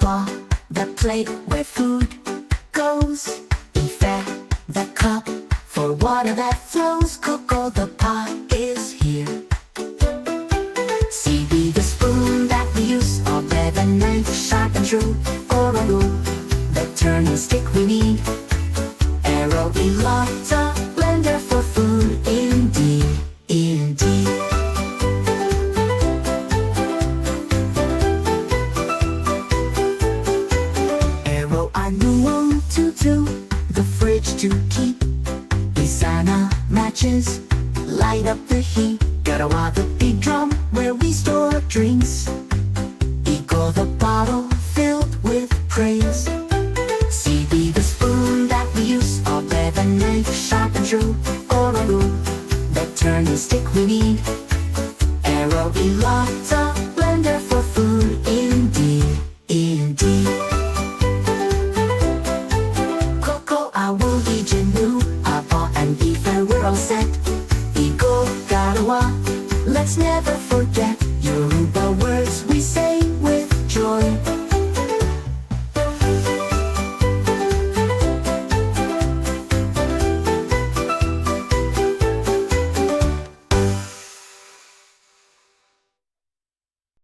Fa, the plate where food goes. Ife, the cup for water that flows. Koko, the pot is here. Sibi, the spoon that we use. Obe, the knife, sharp and true. Ororu, the turning stick we need. Arrow, ilata, blender for food. Indeed, indeed. Arrow, anuo, to do. The fridge to keep